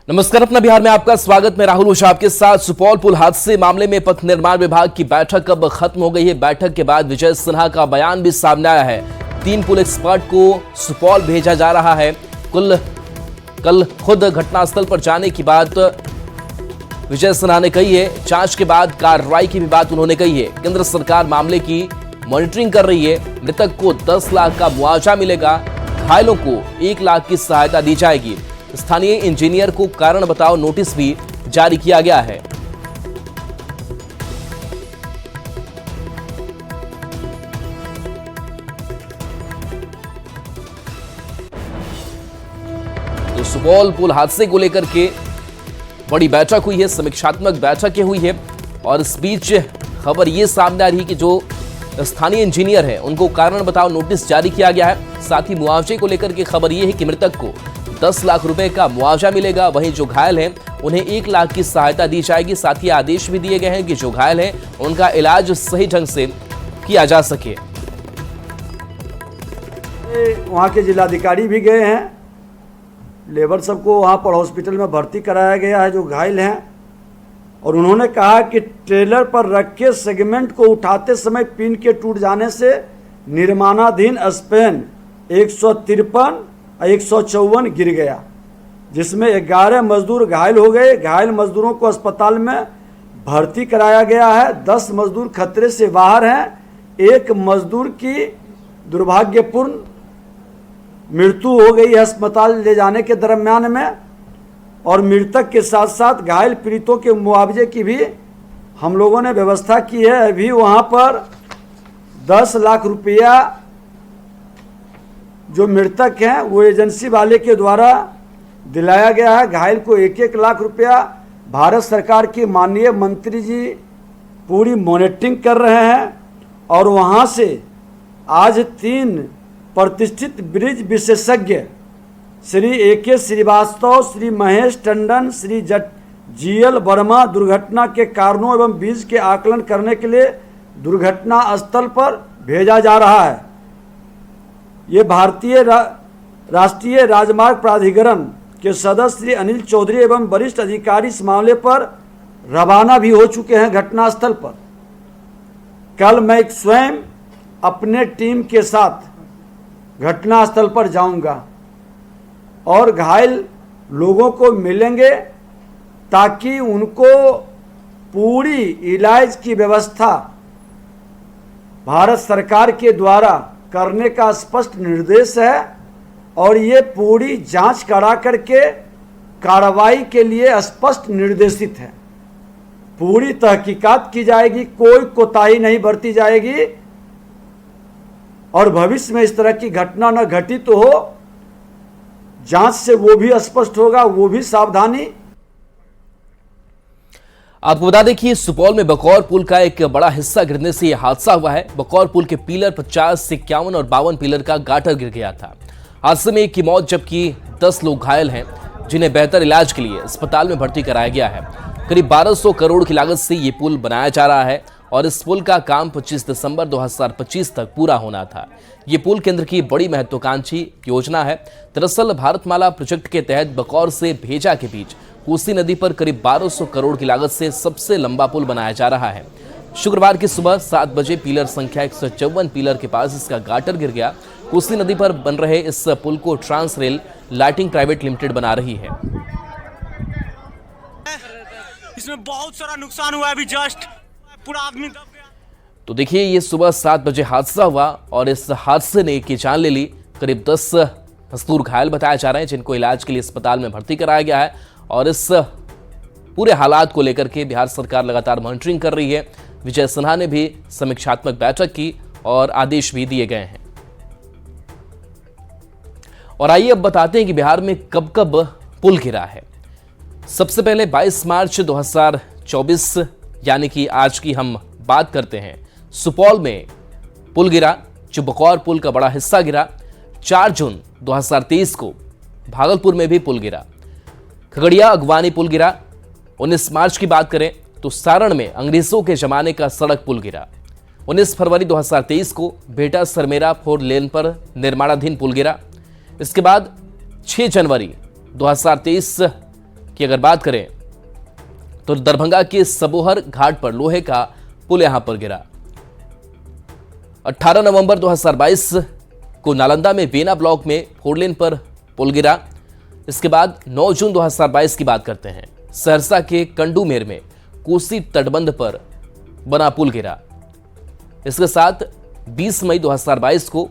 नमस्कार, अपना बिहार में आपका स्वागत। मैं राहुल ओझा आपके साथ। सुपौल पुल हादसे मामले में पथ निर्माण विभाग की बैठक अब खत्म हो गई है। बैठक के बाद विजय सिन्हा का बयान भी सामने आया है। 3 पुल एक्सपर्ट को सुपौल भेजा जा रहा है। कल खुद घटनास्थल पर जाने की बात विजय सिन्हा ने कही है। जांच के बाद कार्रवाई की भी बात उन्होंने कही है। केंद्र सरकार मामले की मॉनिटरिंग कर रही है। मृतक को 10 लाख का मुआवजा मिलेगा। घायलों को 1 लाख की सहायता दी जाएगी। स्थानीय इंजीनियर को कारण बताओ नोटिस भी जारी किया गया है। तो सुपौल पुल हादसे को लेकर के बड़ी बैठक हुई है, समीक्षात्मक बैठकें हुई है और इस बीच खबर यह सामने आ रही है कि जो स्थानीय इंजीनियर है उनको कारण बताओ नोटिस जारी किया गया है। साथ ही मुआवजे को लेकर के खबर यह है कि मृतक को 10 लाख रुपए का मुआवजा मिलेगा। वहीं जो घायल हैं उन्हें 1 लाख की सहायता दी जाएगी। साथ ही आदेश भी दिए गए हैं कि जो घायल हैं उनका इलाज सही ढंग से किया जा सके। वहाँ के जिलाधिकारी भी गए हैं। लेबर सबको वहाँ पर हॉस्पिटल में भर्ती कराया गया है जो घायल हैं, और उन्होंने कहा कि ट्रेलर पर रखे सेगमेंट को उठाते समय पिन के टूट जाने से निर्माणाधीन स्पैन 153 154 गिर गया, जिसमें 11 मजदूर घायल हो गए। घायल मजदूरों को अस्पताल में भर्ती कराया गया है। 10 मजदूर खतरे से बाहर हैं। 1 मजदूर की दुर्भाग्यपूर्ण मृत्यु हो गई है अस्पताल ले जाने के दरम्यान में, और मृतक के साथ साथ घायल पीड़ितों के मुआवजे की भी हम लोगों ने व्यवस्था की है। अभी वहाँ पर 10 लाख रुपया जो मृतक हैं वो एजेंसी वाले के द्वारा दिलाया गया है। घायल को 1-1 लाख रुपया भारत सरकार के माननीय मंत्री जी पूरी मॉनिटरिंग कर रहे हैं, और वहाँ से आज 3 प्रतिष्ठित ब्रिज विशेषज्ञ श्री AK श्रीवास्तव, श्री महेश टंडन, श्री GL वर्मा दुर्घटना के कारणों एवं बीज के आकलन करने के लिए दुर्घटना स्थल पर भेजा जा रहा है। ये भारतीय राष्ट्रीय राजमार्ग प्राधिकरण के सदस्य श्री अनिल चौधरी एवं वरिष्ठ अधिकारी इस मामले पर रवाना भी हो चुके हैं घटनास्थल पर। कल मैं स्वयं अपने टीम के साथ घटनास्थल पर जाऊंगा और घायल लोगों को मिलेंगे ताकि उनको पूरी इलाज की व्यवस्था भारत सरकार के द्वारा करने का स्पष्ट निर्देश है, और ये पूरी जांच करा करके कार्रवाई के लिए स्पष्ट निर्देशित है। पूरी तहकीकात की जाएगी, कोई कोताही नहीं बरती जाएगी, और भविष्य में इस तरह की घटना न घटित हो, जांच से वो भी स्पष्ट होगा, वो भी सावधानी। आपको बता दें कि सुपौल में बकौर पुल का एक बड़ा हिस्सा गिरने से यह हादसा हुआ है। बकौर पुल के पिलर 50, 51 और 52 पिलर का गाटर गिर गया था। हादसे में 1 की मौत जबकि 10 लोग घायल हैं, जिन्हें बेहतर इलाज के लिए अस्पताल में भर्ती कराया गया है। करीब 1200 करोड़ की लागत से ये पुल बनाया जा रहा है और इस पुल का काम 25 दिसंबर 2025 तक पूरा होना था। ये पुल केंद्र की बड़ी महत्वाकांक्षी योजना है। दरअसल भारतमाला प्रोजेक्ट के तहत बकौर से भेजा के बीच कोसी नदी पर करीब 1200 करोड़ की लागत से सबसे लंबा पुल बनाया जा रहा है। शुक्रवार की सुबह 7 बजे पिलर संख्या 154 पिलर के पास इसका गाटर गिर गया। कोसी नदी पर बन रहे इस पुल को Transrail Lighting Private Limited बना रही है। इसमें बहुत सारा नुकसान हुआ, अभी जस्ट पूरा आदमी दब गया। तो देखिए, ये सुबह 7 बजे हादसा हुआ और इस हादसे ने 1 की जान ले ली। करीब 10 मजदूर घायल बताए जा रहे हैं, जिनको इलाज के लिए अस्पताल में भर्ती कराया गया है, और इस पूरे हालात को लेकर के बिहार सरकार लगातार मॉनिटरिंग कर रही है। विजय सिन्हा ने भी समीक्षात्मक बैठक की और आदेश भी दिए गए हैं। और आइए अब बताते हैं कि बिहार में कब कब पुल गिरा है। सबसे पहले 22 मार्च 2024 यानी कि आज की हम बात करते हैं। सुपौल में पुल गिरा, जो बकौर पुल का बड़ा हिस्सा गिरा। 4 जून 2023 को भागलपुर में भी पुल गिरा। खगड़िया अगवानी पुल गिरा। 19 मार्च की बात करें तो सारण में अंग्रेजों के जमाने का सड़क पुल गिरा। 19 फरवरी 2023 को बेटा सरमेरा 4 लेन पर निर्माणाधीन पुल गिरा। इसके बाद 6 जनवरी 2023 की अगर बात करें तो दरभंगा के सबोहर घाट पर लोहे का पुल यहां पर गिरा। 18 नवंबर 2022 को नालंदा में वेना ब्लॉक में 4 लेन पर पुल गिरा। इसके बाद 9 जून 2022 की बात करते हैं, सहरसा के कंडूमेर में कोसी तटबंध पर बना पुल गिरा। इसके साथ 20 मई 2022 को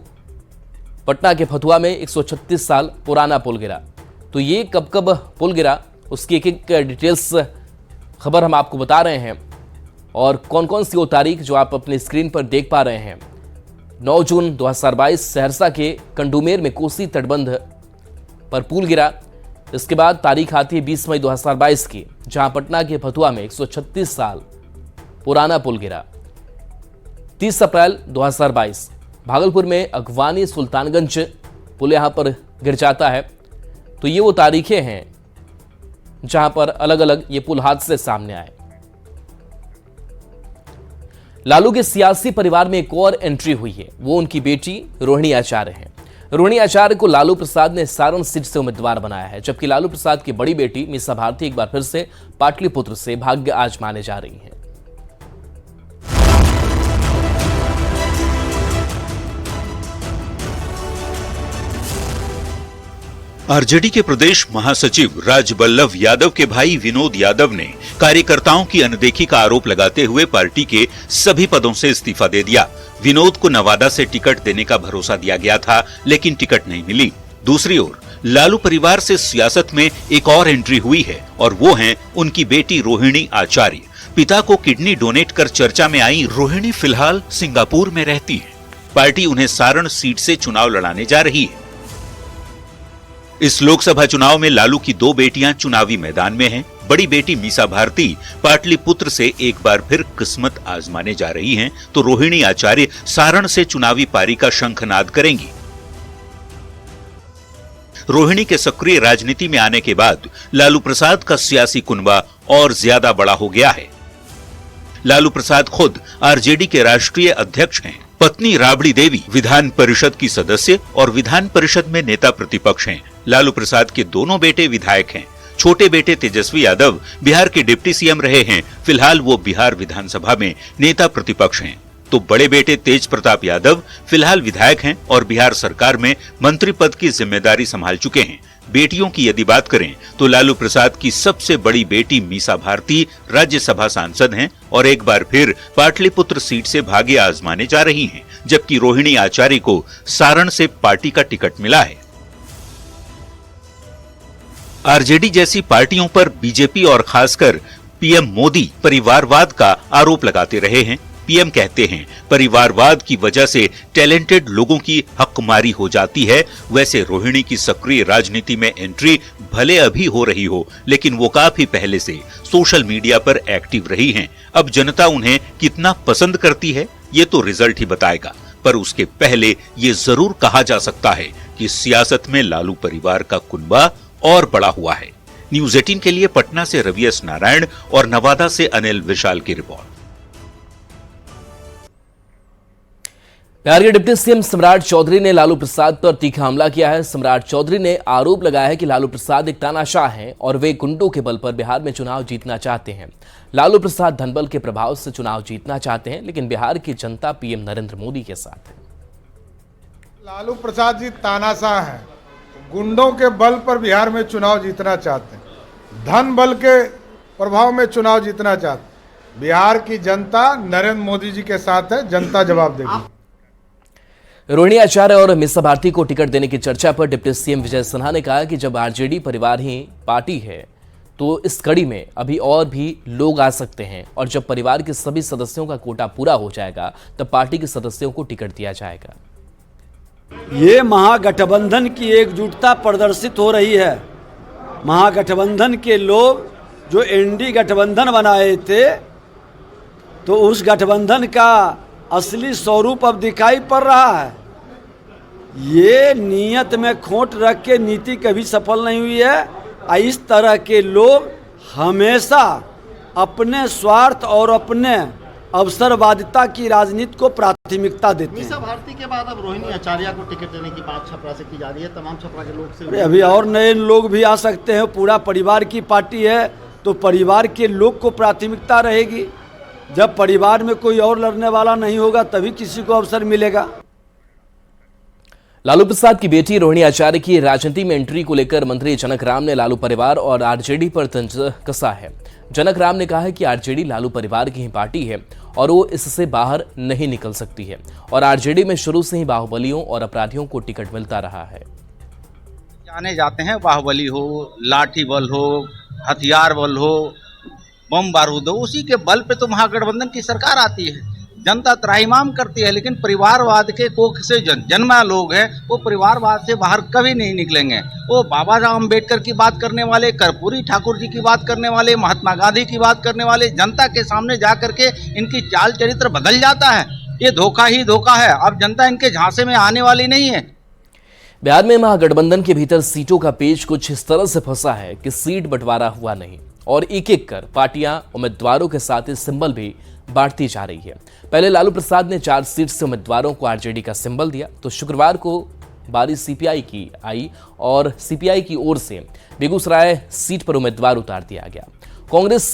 पटना के फतुहा में 136 साल पुराना पुल गिरा। तो ये कब कब पुल गिरा उसकी एक एक डिटेल्स खबर हम आपको बता रहे हैं, और कौन कौन सी वो तारीख जो आप अपने स्क्रीन पर देख पा रहे हैं। 9 जून 2022 सहरसा के कंडूमेर में कोसी तटबंध पर पुल गिरा। इसके बाद तारीख आती है 20 मई 2022 की, जहां पटना के फतुहा में 136 साल पुराना पुल गिरा। 30 अप्रैल 2022 भागलपुर में अगवानी सुल्तानगंज पुल यहां पर गिर जाता है। तो ये वो तारीखें हैं जहां पर अलग अलग ये पुल हादसे सामने आए। लालू के सियासी परिवार में एक और एंट्री हुई है, वो उनकी बेटी रोहिणी आचार्य हैं। रोहिणी आचार्य को लालू प्रसाद ने सारण सीट से उम्मीदवार बनाया है, जबकि लालू प्रसाद की बड़ी बेटी मीसा भारती एक बार फिर से पाटलिपुत्र से भाग्य आजमाने जा रही हैं। आरजेडी के प्रदेश महासचिव राजबल्लभ यादव के भाई विनोद यादव ने कार्यकर्ताओं की अनदेखी का आरोप लगाते हुए पार्टी के सभी पदों से इस्तीफा दे दिया। विनोद को नवादा से टिकट देने का भरोसा दिया गया था, लेकिन टिकट नहीं मिली। दूसरी ओर लालू परिवार से सियासत में एक और एंट्री हुई है, और वो है उनकी बेटी रोहिणी आचार्य। पिता को किडनी डोनेट कर चर्चा में आई रोहिणी फिलहाल सिंगापुर में रहती है। पार्टी उन्हें सारण सीट से चुनाव लड़ाने जा रही है। इस लोकसभा चुनाव में लालू की 2 बेटियां चुनावी मैदान में हैं। बड़ी बेटी मीसा भारती पाटलिपुत्र से एक बार फिर किस्मत आजमाने जा रही हैं, तो रोहिणी आचार्य सारण से चुनावी पारी का शंखनाद करेंगी। रोहिणी के सक्रिय राजनीति में आने के बाद लालू प्रसाद का सियासी कुनबा और ज्यादा बड़ा हो गया है। लालू प्रसाद खुद आरजेडी के राष्ट्रीय अध्यक्ष हैं। पत्नी राबड़ी देवी विधान परिषद की सदस्य और विधान परिषद में नेता प्रतिपक्ष हैं। लालू प्रसाद के दोनों बेटे विधायक हैं। छोटे बेटे तेजस्वी यादव बिहार के डिप्टी सीएम रहे हैं। फिलहाल वो बिहार विधानसभा में नेता प्रतिपक्ष हैं। तो बड़े बेटे तेज प्रताप यादव फिलहाल विधायक हैं और बिहार सरकार में मंत्री पद की जिम्मेदारी संभाल चुके हैं। बेटियों की यदि बात करें तो लालू प्रसाद की सबसे बड़ी बेटी मीसा भारती राज्यसभा सांसद हैं और एक बार फिर पाटलिपुत्र सीट से भाग्य आजमाने जा रही हैं, जबकि रोहिणी आचार्य को सारण से पार्टी का टिकट मिला है। आरजेडी जैसी पार्टियों पर बीजेपी और खासकर पीएम मोदी परिवारवाद का आरोप लगाते रहे हैं। पीएम कहते हैं परिवारवाद की वजह से टैलेंटेड लोगों की हकमारी हो जाती है। वैसे रोहिणी की सक्रिय राजनीति में एंट्री भले अभी हो रही हो, लेकिन वो काफी पहले से सोशल मीडिया पर एक्टिव रही हैं। अब जनता उन्हें कितना पसंद करती है ये तो रिजल्ट ही बताएगा, पर उसके पहले ये जरूर कहा जा सकता है कि सियासत में लालू परिवार का कुनबा और बड़ा हुआ है। न्यूज़ 18 के लिए पटना से रवि एस नारायण और नवादा से अनिल विशाल की रिपोर्ट। बिहार के डिप्टी सीएम सम्राट चौधरी ने लालू प्रसाद पर तीखा हमला किया है। सम्राट चौधरी ने आरोप लगाया है कि लालू प्रसाद एक तानाशाह हैं और वे गुंडों के बल पर बिहार में चुनाव जीतना चाहते हैं। लालू प्रसाद धनबल के प्रभाव से चुनाव जीतना चाहते हैं, लेकिन बिहार की जनता पीएम नरेंद्र मोदी के साथ है। लालू प्रसाद जी तानाशाह हैं, गुंडों के बल पर बिहार में चुनाव जीतना चाहते हैं, धन बल के प्रभाव में चुनाव जीतना चाहते हैं। बिहार की जनता नरेंद्र मोदी जी के साथ है, जनता जवाब देगी। रोहिणी आचार्य और मीसा भारती को टिकट देने की चर्चा पर डिप्टी सीएम विजय सिन्हा ने कहा कि जब आरजेडी परिवार ही पार्टी है तो इस कड़ी में अभी और भी लोग आ सकते हैं, और जब परिवार के सभी सदस्यों का कोटा पूरा हो जाएगा तब पार्टी के सदस्यों को टिकट दिया जाएगा। ये महागठबंधन की एकजुटता प्रदर्शित हो रही है। महागठबंधन के लोग जो एनडी गठबंधन बनाए थे, तो उस गठबंधन का असली स्वरूप अब दिखाई पड़ रहा है। ये नियत में खोट रख के नीति कभी सफल नहीं हुई है। इस तरह के लोग हमेशा अपने स्वार्थ और अपने अवसरवादिता की राजनीति को प्राथमिकता देते हैं। मीसा भारती के बाद अब रोहिणी आचार्य को टिकट देने की बात छपरा से की जा रही है, तमाम छपरा के लोग से। अरे अभी और नए लोग भी आ सकते हैं, पूरा परिवार की पार्टी है तो परिवार के लोग को प्राथमिकता रहेगी। जब परिवार में कोई और लड़ने वाला नहीं होगा तभी किसी को अवसर मिलेगा। लालू प्रसाद की बेटी रोहिणी आचार्य की राजनीति में एंट्री को लेकर मंत्री जनक राम ने लालू परिवार और आरजेडी पर तंज कसा है। जनक राम ने कहा है कि आरजेडी लालू परिवार की ही पार्टी है और वो इससे बाहर नहीं निकल सकती है और आरजेडी में शुरू से ही बाहुबलियों और अपराधियों को टिकट मिलता रहा है। जाने जाते हैं, बाहुबली हो, लाठी बल हो, हथियार बल हो, बम बारूद हो, उसी के बल पे तो महागठबंधन की सरकार आती है। जनता त्राहिमाम करती है, लेकिन परिवारवाद के कोख से जन्मा लोग हैं, वो परिवारवाद से बाहर कभी नहीं निकलेंगे। वो बाबा साहब अम्बेडकर की बात करने वाले, कर्पूरी ठाकुर जी की बात करने वाले, महात्मा गांधी की बात करने वाले, जनता के सामने जा करके इनकी चाल चरित्र बदल जाता है। ये धोखा ही धोखा है। अब जनता इनके झांसे में आने वाली नहीं है। बिहार में महागठबंधन के भीतर सीटों का पेच कुछ इस तरह से फंसा है कि सीट बंटवारा हुआ नहीं और एक एक कर पार्टियां उम्मीदवारों के साथ सिंबल भी बांटती जा रही है। पहले लालू प्रसाद ने 4 सीट से उम्मीदवारों को आरजेडी का सिंबल दिया, तो शुक्रवार को बारी सीपीआई की आई और सीपीआई की ओर से बेगूसराय सीट पर उम्मीदवार उतार दिया गया। कांग्रेस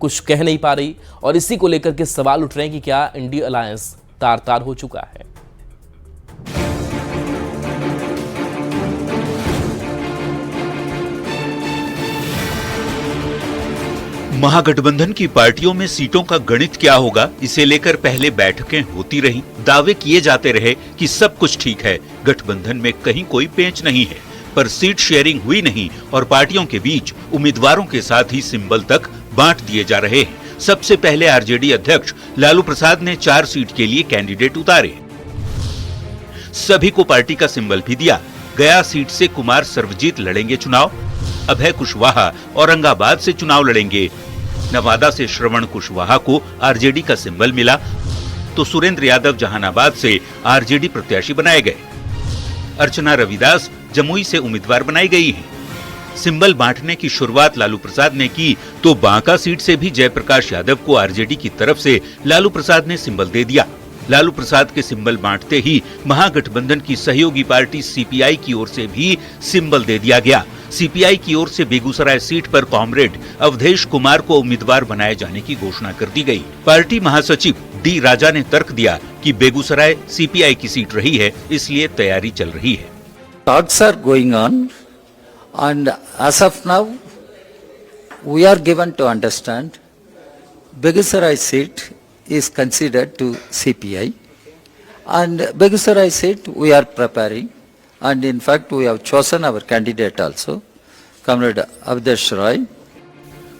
कुछ कह नहीं पा रही और इसी को लेकर के सवाल उठ रहे हैं कि क्या इंडिया अलायंस तार तार हो चुका है। महागठबंधन की पार्टियों में सीटों का गणित क्या होगा, इसे लेकर पहले बैठकें होती रहीं, दावे किए जाते रहे कि सब कुछ ठीक है, गठबंधन में कहीं कोई पेंच नहीं है, पर सीट शेयरिंग हुई नहीं और पार्टियों के बीच उम्मीदवारों के साथ ही सिंबल तक बांट दिए जा रहे हैं। सबसे पहले आरजेडी अध्यक्ष लालू प्रसाद ने 4 सीट के लिए कैंडिडेट उतारे, सभी को पार्टी का सिंबल भी दिया। गया सीट से कुमार सर्वजीत लड़ेंगे चुनाव, अभय कुशवाहा औरंगाबाद से चुनाव लड़ेंगे, नवादा से श्रवण कुशवाहा को आरजेडी का सिंबल मिला, तो सुरेंद्र यादव जहानाबाद से आरजेडी प्रत्याशी बनाए गए। अर्चना रविदास जमुई से उम्मीदवार बनाई गई हैं। सिंबल बांटने की शुरुआत लालू प्रसाद ने की तो बांका सीट से भी जयप्रकाश यादव को आरजेडी की तरफ से लालू प्रसाद ने सिंबल दे दिया। लालू प्रसाद के सिंबल बांटते ही महागठबंधन की सहयोगी पार्टी सीपीआई की ओर से भी सिंबल दे दिया गया। सीपीआई की ओर से बेगूसराय सीट पर कॉमरेड अवधेश कुमार को उम्मीदवार बनाए जाने की घोषणा कर दी गई। पार्टी महासचिव डी राजा ने तर्क दिया कि बेगूसराय सीपीआई की सीट रही है, इसलिए तैयारी चल रही है। Talks are going on, and as of now, we are given to understand Begusarai seat is considered to CPI, and Begusarai seat we are preparing, and in fact we have chosen our candidate also, Comrade Avdesh Roy.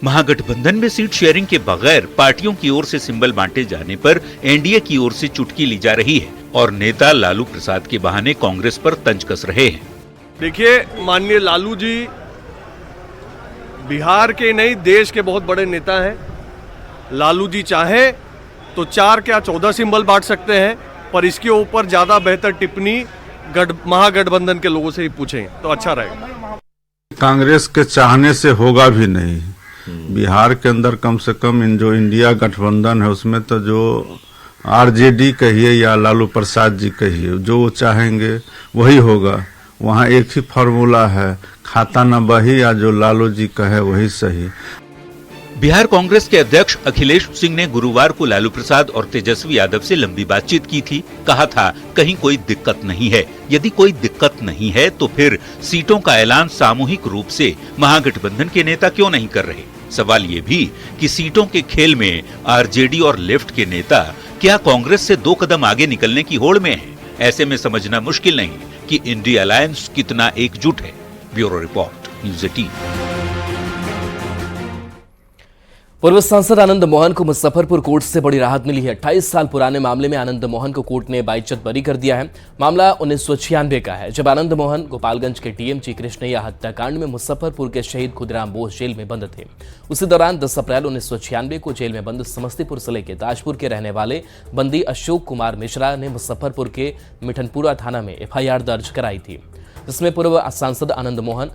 महागठबंधन में seat sharing के बगैर पार्टियों की ओर से symbol बांटे जाने पर NDA की ओर से चुटकी ली जा रही है और नेता लालू प्रसाद के बहाने कांग्रेस पर तंज कस रहे हैं। देखिए, माननीय लालू जी बिहार के नहीं देश के बहुत बड़े नेता हैं। लालू जी चाहे तो 4 क्या 14 सिंबल बांट सकते हैं, पर इसके ऊपर ज्यादा बेहतर टिप्पणी महागठबंधन के लोगों से ही पूछें तो अच्छा रहेगा। कांग्रेस के चाहने से होगा भी नहीं। बिहार के अंदर कम से कम जो इंडिया गठबंधन है उसमें तो जो आरजेडी कहिए या लालू प्रसाद जी कहिए, जो वो चाहेंगे वही होगा। वहाँ एक ही फॉर्मूला है, खाता न बही या जो लालू जी कहे वही सही। बिहार कांग्रेस के अध्यक्ष अखिलेश सिंह ने गुरुवार को लालू प्रसाद और तेजस्वी यादव से लंबी बातचीत की थी। कहा था कहीं कोई दिक्कत नहीं है, यदि कोई दिक्कत नहीं है तो फिर सीटों का ऐलान सामूहिक रूप से महागठबंधन के नेता क्यों नहीं कर रहे। सवाल ये भी कि सीटों के खेल में आरजेडी और लेफ्ट के नेता क्या कांग्रेस से 2 कदम आगे निकलने की होड़ में है। ऐसे में समझना मुश्किल नहीं कि इंडिया अलायंस कितना एकजुट है। Bureau report, news 18। पूर्व सांसद आनंद मोहन को मुजफ्फरपुर कोर्ट से बड़ी राहत मिली है। 28 साल पुराने मामले में आनंद मोहन को कोर्ट ने बाइज्जत बरी कर दिया है। मामला 1996 का है, जब आनंद मोहन गोपालगंज के टीएमजी कृष्णैया हत्याकांड में मुजफ्फरपुर के शहीद खुदराम बोस जेल में बंद थे। उसी दौरान 10 अप्रैल 1996 को जेल में बंद समस्तीपुर जिले के ताजपुर के रहने वाले बंदी अशोक कुमार मिश्रा ने मुजफ्फरपुर के मिठनपुरा थाना में एफआईआर दर्ज कराई थी, जिसमें पूर्व सांसद आनंद मोहन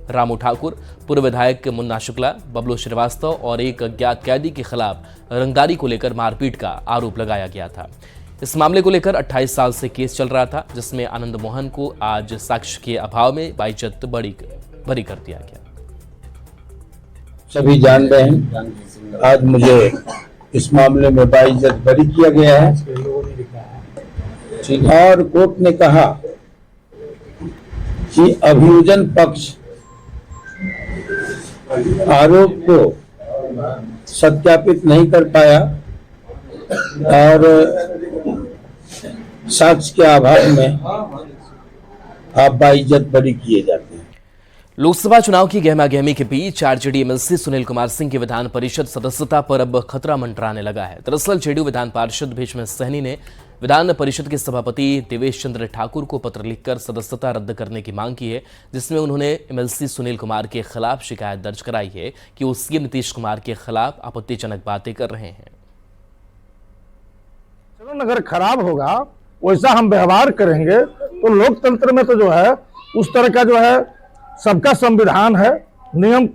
रामू ठाकुर, पूर्व विधायक मुन्ना शुक्ला, बबलू श्रीवास्तव और एक अज्ञात कैदी के खिलाफ रंगदारी को लेकर मारपीट का आरोप लगाया गया था। इस मामले को लेकर 28 साल से केस चल रहा था, जिसमें आनंद मोहन को आज साक्ष्य के अभाव में बाइज्जत बरी कर दिया गया। सभी जान रहे हैं, आज मुझे इस मामले में बाइज्जत बरी किया गया है और कोर्ट ने कहा कि अभियोजन पक्ष आरोप को सत्यापित नहीं कर पाया और साक्ष्य के अभाव में आप बाइज्जत बरी किए जाते हैं। लोकसभा चुनाव की गहमागहमी के बीच आरजेडी एमएलसी सुनील कुमार सिंह की विधान परिषद सदस्यता पर अब खतरा मंडराने लगा है। दरअसल जेडीयू विधान पार्षद भीष्म सहनी ने विधान परिषद के सभापति देवेश चंद्र ठाकुर को पत्र लिखकर सदस्यता रद्द करने की मांग की है, जिसमें उन्होंने एमएलसी सुनील कुमार के खिलाफ शिकायत दर्ज कराई है कि वो सीएम नीतीश कुमार के खिलाफ आपत्तिजनक बातें कर रहे हैं। अगर खराब होगा वैसा हम व्यवहार करेंगे तो लोकतंत्र में तो जो है उस तरह का जो है सबका संविधान है, नियम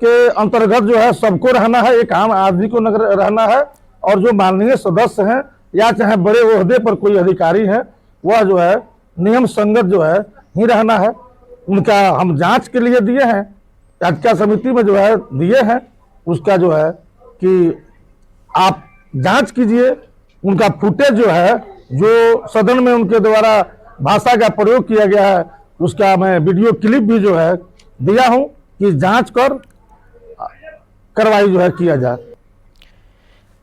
के अंतर्गत जो है सबको रहना है, एक आम आदमी को रहना है और जो माननीय सदस्य हैं या चाहे बड़े ओहदे पर कोई अधिकारी है वह जो है नियम संगत जो है ही रहना है। उनका हम जांच के लिए दिए हैं, याचिका समिति में जो है दिए हैं, उसका जो है कि आप जांच कीजिए। उनका फुटेज जो है जो सदन में उनके द्वारा भाषा का प्रयोग किया गया है उसका मैं वीडियो क्लिप भी जो है दिया हूं कि जांच कर कार्रवाई जो है किया जाए।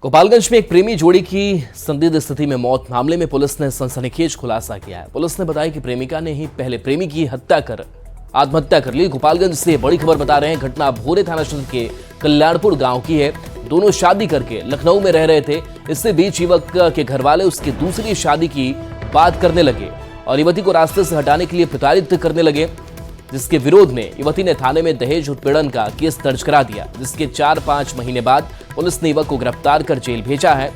गोपालगंज में एक प्रेमी जोड़ी की संदिग्ध स्थिति में मौत मामले में पुलिस ने सनसनीखेज खुलासा किया है। पुलिस ने बताया कि प्रेमिका ने ही पहले प्रेमी की हत्या कर आत्महत्या कर ली। गोपालगंज से बड़ी खबर बता रहे हैं, घटना भोरे थाना क्षेत्र के कल्याणपुर गांव की है। दोनों शादी करके लखनऊ में रह रहे थे। इससे बीच युवक के घर वाले उसकी दूसरी शादी की बात करने लगे और युवती को रास्ते से हटाने के लिए प्रताड़ित करने लगे, जिसके विरोध में युवती ने थाने में दहेज उत्पीड़न का केस दर्ज करा दिया, जिसके 4-5 महीने बाद पुलिस ने युवक को गिरफ्तार कर जेल भेजा है।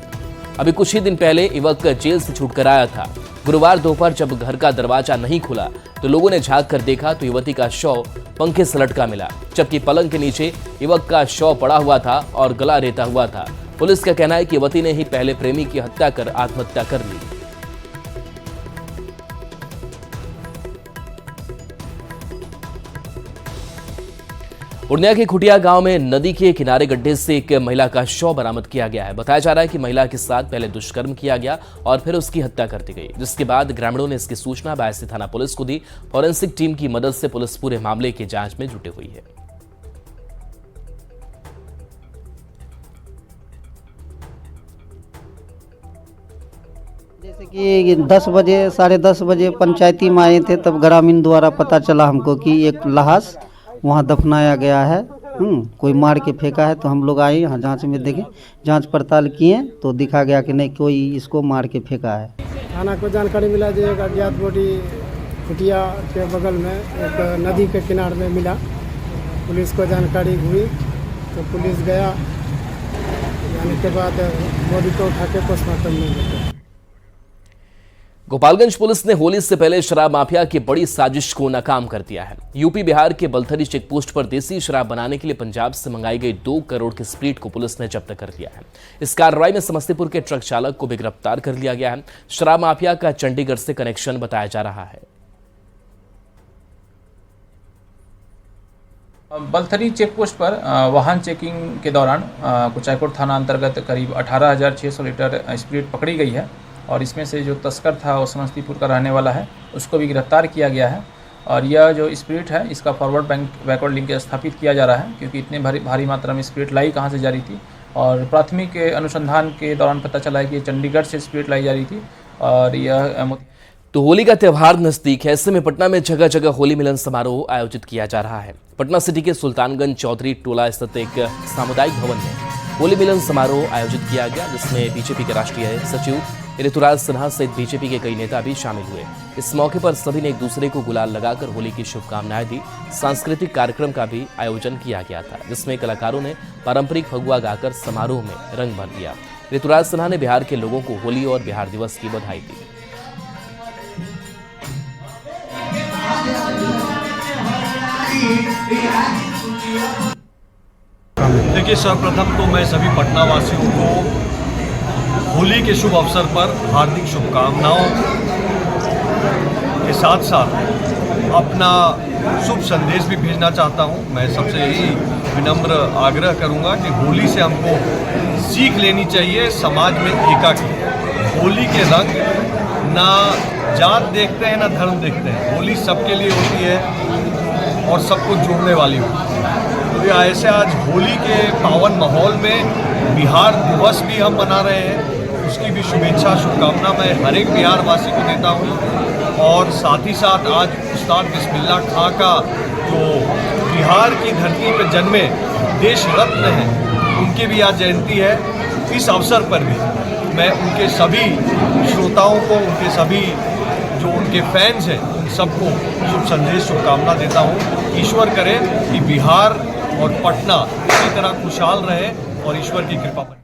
अभी कुछ ही दिन पहले युवक जेल से छूट कर आया था। गुरुवार दोपहर जब घर का दरवाजा नहीं खुला तो लोगों ने झांक कर देखा तो युवती का शव पंखे से लटका मिला, जबकि पलंग के नीचे युवक का शव पड़ा हुआ था और गला रेता हुआ था। पुलिस का कहना है कि युवती ने ही पहले प्रेमी की हत्या कर आत्महत्या कर ली। पूर्णिया के खुटिया गांव में नदी के किनारे गड्ढे से एक महिला का शव बरामद किया गया है। बताया जा रहा है कि महिला के साथ पहले दुष्कर्म किया गया और फिर उसकी हत्या कर दी गई, जिसके बाद ग्रामीणों ने इसकी सूचना बायसी थाना पुलिस को दी। फॉरेंसिक टीम की मदद से पुलिस पूरे मामले की जांच में जुटी हुई है। जैसे कि 10 बजे 10:30 बजे पंचायती में आए थे, तब ग्रामीण द्वारा पता चला हमको कि एक लाश वहाँ दफनाया गया है, कोई मार के फेंका है। तो हम लोग आए यहाँ जांच में देखे, जांच पड़ताल किए तो दिखा गया कि नहीं, कोई इसको मार के फेंका है। थाना को जानकारी मिला जो एक अज्ञात बॉडी खुटिया के बगल में एक नदी के किनारे में मिला। पुलिस को जानकारी हुई तो पुलिस गया, जाने के बाद बॉडी को उठा के पोस्टमार्टम में गया। गोपालगंज पुलिस ने होली से पहले शराब माफिया की बड़ी साजिश को नाकाम कर दिया है। यूपी बिहार के बलथरी चेक पोस्ट पर देसी शराब बनाने के लिए पंजाब से मंगाई गई 2 करोड़ की स्प्रीट को पुलिस ने जब्त कर लिया है। इस कार्रवाई में समस्तीपुर के ट्रक चालक को भी गिरफ्तार कर लिया गया है। शराब माफिया का चंडीगढ़ से कनेक्शन बताया जा रहा है। बलथरी चेक पोस्ट पर वाहन चेकिंग के दौरान कुचायकोट थाना अंतर्गत करीब 18,600 लीटर स्प्रीट पकड़ी गई है और इसमें से जो तस्कर था वो समस्तीपुर का रहने वाला है, उसको भी गिरफ्तार किया गया है। और यह जो स्प्रीट है इसका फॉरवर्ड बैकवर्ड लिंक स्थापित किया जा रहा है, क्योंकि इतने भारी मात्रा में स्प्रीट लाई कहाँ से जा रही थी। और प्राथमिक अनुसंधान के दौरान पता चला है कि चंडीगढ़ से स्प्रीट लाई जा रही थी। और यह तो होली का त्यौहार नजदीक है, ऐसे में पटना में जगह जगह होली मिलन समारोह आयोजित किया जा रहा है। पटना सिटी के सुल्तानगंज चौधरी टोला स्थित एक सामुदायिक भवन में होली मिलन समारोह आयोजित किया गया, जिसमें बीजेपी के राष्ट्रीय सचिव ऋतुराज सिन्हा सहित बीजेपी के कई नेता भी शामिल हुए। इस मौके पर सभी ने एक दूसरे को गुलाल लगाकर होली की शुभकामनाएं दी। सांस्कृतिक कार्यक्रम का भी आयोजन किया गया था, जिसमें कलाकारों ने पारंपरिक फगुआ गाकर समारोह में रंग भर दिया। ऋतुराज सिन्हा ने बिहार के लोगों को होली और बिहार दिवस की बधाई दी। देखिए, सर्वप्रथम तो मैं सभी पटना वासियों को होली के शुभ अवसर पर हार्दिक शुभकामनाओं के साथ साथ अपना शुभ संदेश भी भेजना चाहता हूं। मैं सबसे यही विनम्र आग्रह करूंगा कि होली से हमको सीख लेनी चाहिए समाज में एकता की। होली के रंग ना जात देखते हैं ना धर्म देखते हैं, होली सबके लिए होती है और सबको जोड़ने वाली होती है। तो ये ऐसे आज होली के पावन माहौल में बिहार दिवस भी हम मना रहे हैं, उसकी भी शुभेच्छा शुभकामना मैं हर एक बिहार वासी को देता हूँ। और साथ ही साथ आज उस्ताद बिस्मिल्लाह खां का जो बिहार की धरती पर जन्मे देश रत्न हैं, उनकी भी आज जयंती है। इस अवसर पर भी मैं उनके सभी श्रोताओं को, उनके सभी जो उनके फैंस हैं, उन सबको शुभ संदेश शुभकामना देता हूँ। ईश्वर करे कि बिहार और पटना इसी तरह खुशहाल रहे और ईश्वर की कृपा बने।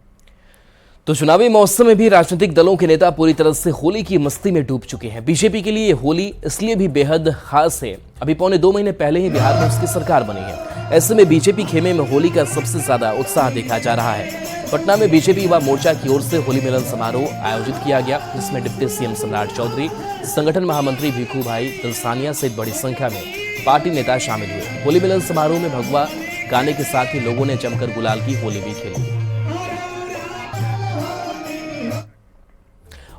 तो चुनावी मौसम में भी राजनीतिक दलों के नेता पूरी तरह से होली की मस्ती में डूब चुके हैं। बीजेपी के लिए होली इसलिए भी बेहद खास है, अभी पौने 2 महीने पहले ही बिहार में उसकी सरकार बनी है। ऐसे में बीजेपी खेमे में होली का सबसे ज्यादा उत्साह देखा जा रहा है। पटना में बीजेपी युवा मोर्चा की ओर से होली मिलन समारोह आयोजित किया गया, जिसमें डिप्टी सीएम सम्राट चौधरी, संगठन महामंत्री भिखू भाई दलसानिया सहित बड़ी संख्या में पार्टी नेता शामिल हुए। होली मिलन समारोह में भगवा गाने के साथ ही लोगों ने जमकर गुलाल की होली भी खेली।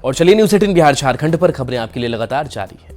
और चलिए न्यूज़ 18 बिहार झारखंड पर खबरें आपके लिए लगातार जारी है।